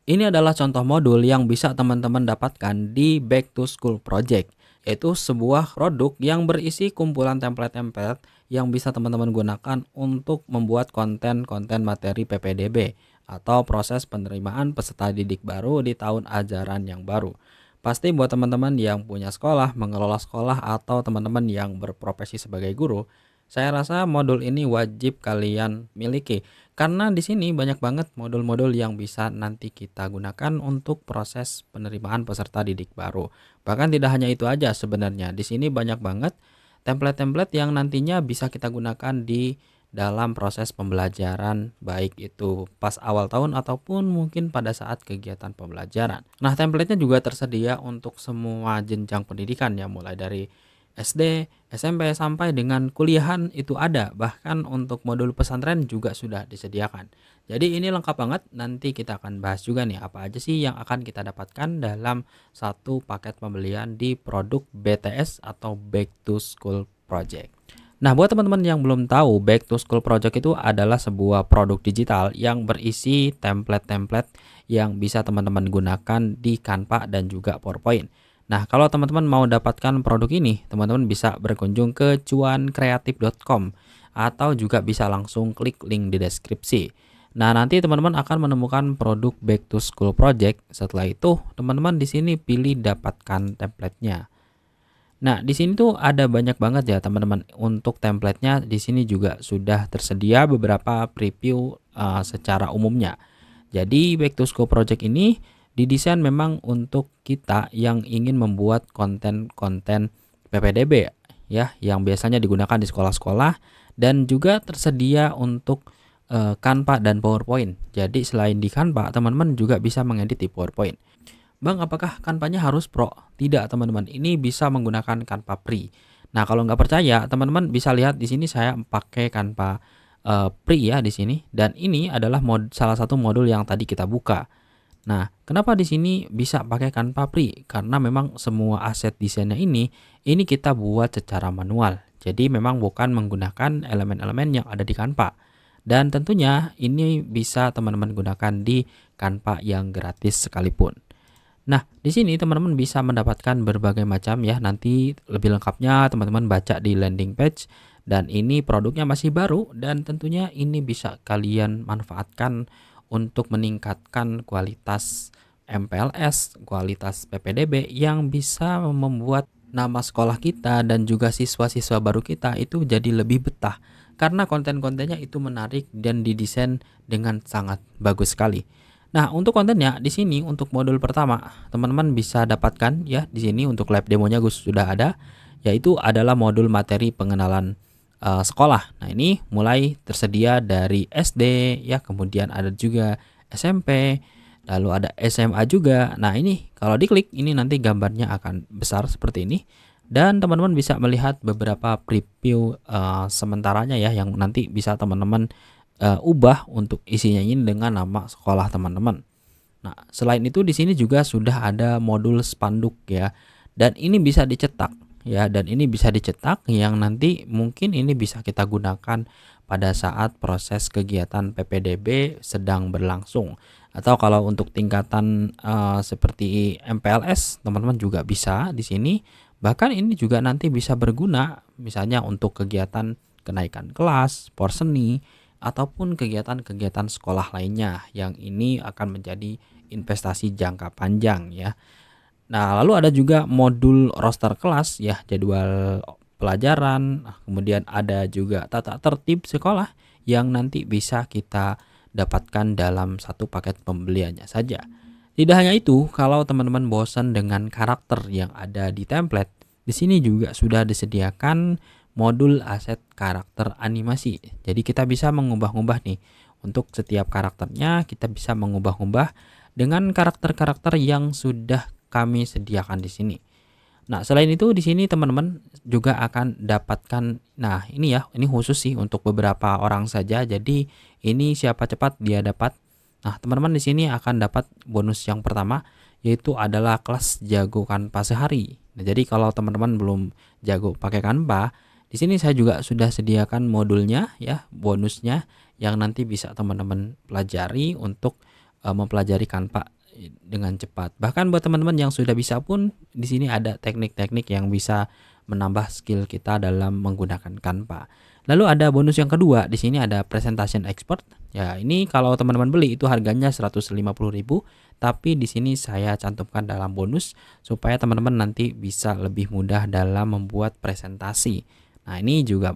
Ini adalah contoh modul yang bisa teman-teman dapatkan di Back to School Project, yaitu sebuah produk yang berisi kumpulan template-template yang bisa teman-teman gunakan untuk membuat konten-konten materi PPDB atau proses penerimaan peserta didik baru di tahun ajaran yang baru. Pasti buat teman-teman yang punya sekolah, mengelola sekolah, atau teman-teman yang berprofesi sebagai guru, saya rasa modul ini wajib kalian miliki karena di sini banyak banget modul-modul yang bisa nanti kita gunakan untuk proses penerimaan peserta didik baru. Bahkan tidak hanya itu aja sebenarnya. Di sini banyak banget template-template yang nantinya bisa kita gunakan di dalam proses pembelajaran, baik itu pas awal tahun ataupun mungkin pada saat kegiatan pembelajaran. Nah, template-nya juga tersedia untuk semua jenjang pendidikan ya, mulai dari SD, SMP sampai dengan kuliahan itu ada, bahkan untuk modul pesantren juga sudah disediakan. Jadi ini lengkap banget, nanti kita akan bahas juga nih apa aja sih yang akan kita dapatkan dalam satu paket pembelian di produk BTS atau Back to School Project. Nah, buat teman-teman yang belum tahu, Back to School Project itu adalah sebuah produk digital yang berisi template-template yang bisa teman-teman gunakan di Canva dan juga PowerPoint. Nah, kalau teman-teman mau dapatkan produk ini, teman-teman bisa berkunjung ke cuankreatif.com atau juga bisa langsung klik link di deskripsi. Nah, nanti teman-teman akan menemukan produk Back to School Project. Setelah itu, teman-teman di sini pilih dapatkan template-nya. Nah, di sini tuh ada banyak banget ya teman-teman. Untuk template-nya di sini juga sudah tersedia beberapa preview secara umumnya. Jadi Back to School Project ini didesain memang untuk kita yang ingin membuat konten-konten PPDB ya, yang biasanya digunakan di sekolah-sekolah dan juga tersedia untuk Canva dan PowerPoint. Jadi selain di Canva, teman-teman juga bisa mengedit di PowerPoint. Bang, apakah Canva-nya harus Pro? Tidak, teman-teman. Ini bisa menggunakan Canva Free. Nah, kalau nggak percaya, teman-teman bisa lihat di sini saya pakai Canva Free ya di sini. Dan ini adalah salah satu modul yang tadi kita buka. Nah, kenapa di sini bisa pakai Canva Free? Karena memang semua aset desainnya ini kita buat secara manual. Jadi memang bukan menggunakan elemen-elemen yang ada di Canva. Dan tentunya ini bisa teman-teman gunakan di Canva yang gratis sekalipun. Nah, di sini teman-teman bisa mendapatkan berbagai macam ya. Nanti lebih lengkapnya teman-teman baca di landing page. Dan ini produknya masih baru dan tentunya ini bisa kalian manfaatkan untuk meningkatkan kualitas MPLS, kualitas PPDB yang bisa membuat nama sekolah kita dan juga siswa-siswa baru kita itu jadi lebih betah. Karena konten-kontennya itu menarik dan didesain dengan sangat bagus sekali. Nah, untuk kontennya di sini untuk modul pertama, teman-teman bisa dapatkan ya di sini untuk live demonya Gus sudah ada, yaitu adalah modul materi pengenalan sekolah. Nah, ini mulai tersedia dari SD ya, kemudian ada juga SMP, lalu ada SMA juga. Nah, ini kalau diklik ini nanti gambarnya akan besar seperti ini. Dan teman-teman bisa melihat beberapa preview sementaranya ya yang nanti bisa teman-teman ubah untuk isinya ini dengan nama sekolah teman-teman. Nah, selain itu di sini juga sudah ada modul spanduk ya. Dan ini bisa dicetak ya, dan ini bisa dicetak yang nanti mungkin ini bisa kita gunakan pada saat proses kegiatan PPDB sedang berlangsung. Atau kalau untuk tingkatan seperti MPLS, teman-teman juga bisa di sini. Bahkan ini juga nanti bisa berguna misalnya untuk kegiatan kenaikan kelas, porseni, ataupun kegiatan-kegiatan sekolah lainnya yang ini akan menjadi investasi jangka panjang ya. Nah, lalu ada juga modul roster kelas ya, jadwal pelajaran, kemudian ada juga tata tertib sekolah yang nanti bisa kita dapatkan dalam satu paket pembeliannya saja. Tidak hanya itu, kalau teman-teman bosan dengan karakter yang ada di template, di sini juga sudah disediakan modul aset karakter animasi. Jadi kita bisa mengubah-ubah nih. Untuk setiap karakternya kita bisa mengubah-ubah dengan karakter-karakter yang sudah kami sediakan di sini. Nah, selain itu di sini teman-teman juga akan dapatkan, nah ini ya, ini khusus sih untuk beberapa orang saja. Jadi ini siapa cepat dia dapat. Nah, teman-teman di sini akan dapat bonus yang pertama yaitu adalah kelas jago Canva sehari. Nah, jadi kalau teman-teman belum jago pakai Canva, di sini saya juga sudah sediakan modulnya ya, bonusnya yang nanti bisa teman-teman pelajari untuk mempelajari Canva dengan cepat. Bahkan buat teman-teman yang sudah bisa pun di sini ada teknik-teknik yang bisa menambah skill kita dalam menggunakan Canva. Lalu ada bonus yang kedua, di sini ada presentation expert. Ya, ini kalau teman-teman beli itu harganya 150.000, tapi di sini saya cantumkan dalam bonus supaya teman-teman nanti bisa lebih mudah dalam membuat presentasi. Nah, ini juga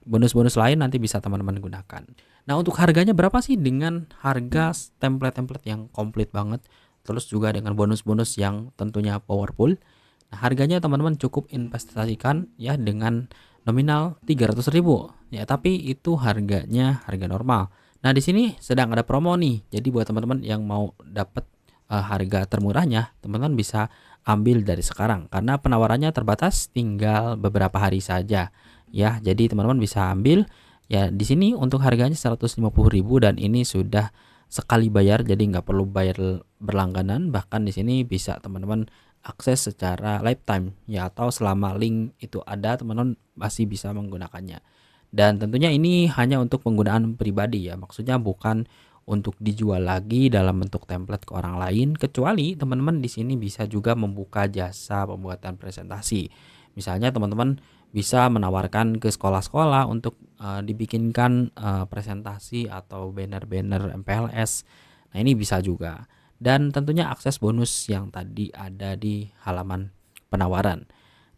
bonus-bonus lain nanti bisa teman-teman gunakan. Nah, untuk harganya berapa sih dengan harga template-template yang komplit banget, terus juga dengan bonus-bonus yang tentunya powerful. Nah, harganya teman-teman cukup investasikan ya dengan nominal 300.000 ya, tapi itu harganya harga normal. Nah, di sini sedang ada promo nih. Jadi buat teman-teman yang mau dapat harga termurahnya, teman-teman bisa ambil dari sekarang karena penawarannya terbatas tinggal beberapa hari saja ya. Jadi teman-teman bisa ambil ya di sini untuk harganya 150.000 dan ini sudah sekali bayar, jadi nggak perlu bayar berlangganan. Bahkan di sini bisa teman-teman akses secara lifetime ya, atau selama link itu ada teman-teman masih bisa menggunakannya. Dan tentunya ini hanya untuk penggunaan pribadi ya, maksudnya bukan untuk dijual lagi dalam bentuk template ke orang lain, kecuali teman-teman di sini bisa juga membuka jasa pembuatan presentasi. Misalnya teman-teman bisa menawarkan ke sekolah-sekolah untuk dibikinkan presentasi atau banner-banner MPLS. Nah, ini bisa juga. Dan tentunya akses bonus yang tadi ada di halaman penawaran.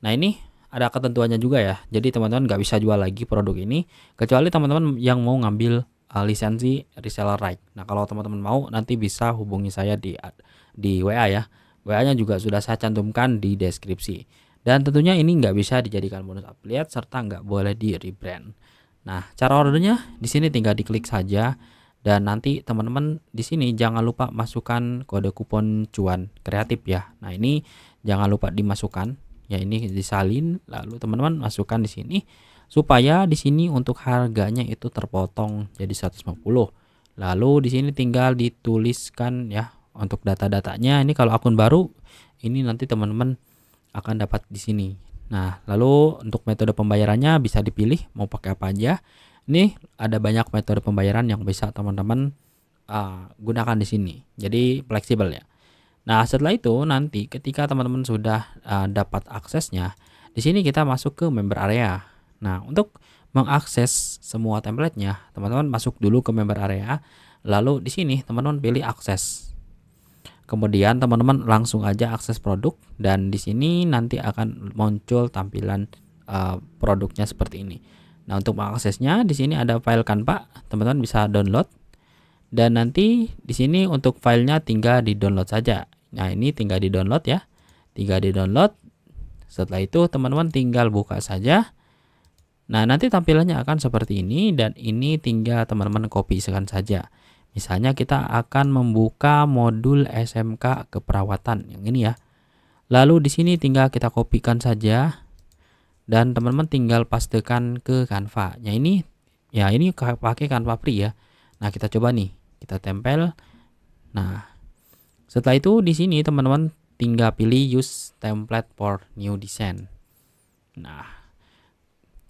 Nah, ini ada ketentuannya juga ya. Jadi teman-teman nggak bisa jual lagi produk ini kecuali teman-teman yang mau ngambil lisensi reseller right. Nah, kalau teman-teman mau nanti bisa hubungi saya di WA ya. WA-nya juga sudah saya cantumkan di deskripsi. Dan tentunya ini nggak bisa dijadikan bonus affiliate serta nggak boleh di rebrand. Nah, cara ordernya di sini tinggal diklik saja. Dan nanti teman-teman di sini jangan lupa masukkan kode kupon cuan kreatif ya. Nah, ini jangan lupa dimasukkan. Ya, ini disalin lalu teman-teman masukkan di sini supaya di sini untuk harganya itu terpotong jadi 150. Lalu di sini tinggal dituliskan ya untuk data-datanya. Ini kalau akun baru ini nanti teman-teman akan dapat di sini. Nah, lalu untuk metode pembayarannya bisa dipilih mau pakai apa aja. Ini ada banyak metode pembayaran yang bisa teman-teman gunakan di sini. Jadi fleksibel ya. Nah, setelah itu nanti ketika teman-teman sudah dapat aksesnya, di sini kita masuk ke member area. Nah, untuk mengakses semua template-nya, teman-teman masuk dulu ke member area. Lalu di sini teman-teman pilih akses. Kemudian teman-teman langsung aja akses produk dan di sini nanti akan muncul tampilan produknya seperti ini. Nah, untuk mengaksesnya di sini ada file Canva, teman-teman bisa download. Dan nanti di sini untuk filenya tinggal di-download saja. Nah, ini tinggal di-download ya. Tinggal di-download. Setelah itu teman-teman tinggal buka saja. Nah, nanti tampilannya akan seperti ini dan ini tinggal teman-teman copy saja. Misalnya kita akan membuka modul SMK keperawatan yang ini ya. Lalu di sini tinggal kita kopikan saja. Dan teman-teman tinggal pastekan ke Canva. Ya, ini pakai Canva free ya. Nah, kita coba nih, kita tempel. Nah, setelah itu di sini teman-teman tinggal pilih use template for new design. Nah,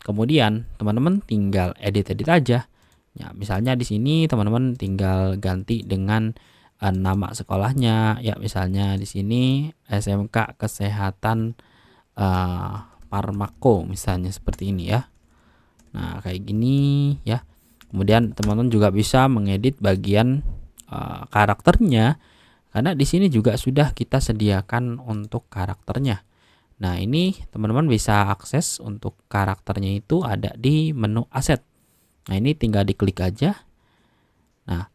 kemudian teman-teman tinggal edit aja. Ya, misalnya di sini teman-teman tinggal ganti dengan nama sekolahnya. Ya, misalnya di sini SMK Kesehatan Farmako misalnya seperti ini ya. Nah, kayak gini ya. Kemudian teman-teman juga bisa mengedit bagian karakternya karena di sini juga sudah kita sediakan untuk karakternya. Nah, ini teman-teman bisa akses untuk karakternya itu ada di menu aset. Nah, ini tinggal diklik aja. Nah,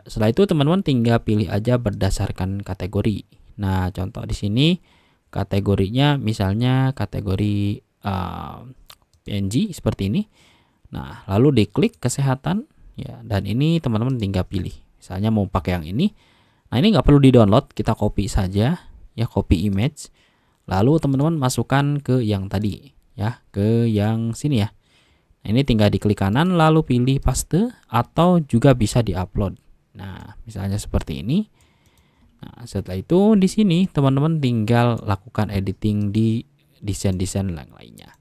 setelah itu teman-teman tinggal pilih aja berdasarkan kategori. Nah, contoh di sini kategorinya misalnya kategori PNG seperti ini. Nah, lalu diklik kesehatan ya, dan ini teman-teman tinggal pilih. Misalnya mau pakai yang ini. Nah, ini nggak perlu di-download, kita copy saja ya, copy image. Lalu teman-teman masukkan ke yang tadi ya, ke yang sini ya. Nah, ini tinggal diklik kanan lalu pilih paste atau juga bisa di-upload. Nah, misalnya seperti ini. Nah, setelah itu di sini teman-teman tinggal lakukan editing di desain-desain yang lainnya.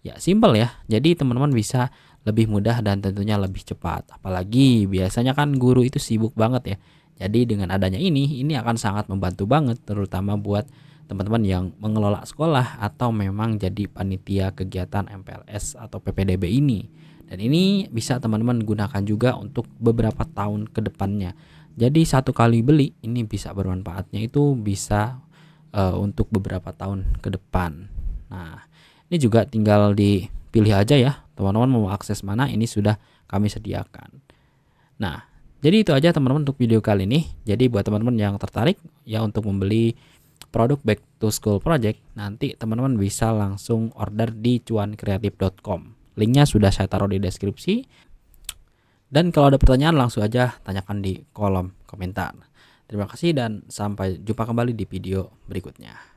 Ya, simple ya. Jadi teman-teman bisa lebih mudah dan tentunya lebih cepat. Apalagi biasanya kan guru itu sibuk banget ya. Jadi dengan adanya ini akan sangat membantu banget terutama buat teman-teman yang mengelola sekolah atau memang jadi panitia kegiatan MPLS atau PPDB ini. Dan ini bisa teman-teman gunakan juga untuk beberapa tahun ke depannya. Jadi satu kali beli ini bisa bermanfaatnya itu bisa untuk beberapa tahun ke depan. Nah, ini juga tinggal dipilih aja ya, teman-teman mau akses mana, ini sudah kami sediakan. Nah, jadi itu aja teman-teman untuk video kali ini. Jadi buat teman-teman yang tertarik ya untuk membeli produk Back to School Project, nanti teman-teman bisa langsung order di cuankreatif.com. Linknya sudah saya taruh di deskripsi. Dan kalau ada pertanyaan langsung aja tanyakan di kolom komentar. Terima kasih dan sampai jumpa kembali di video berikutnya.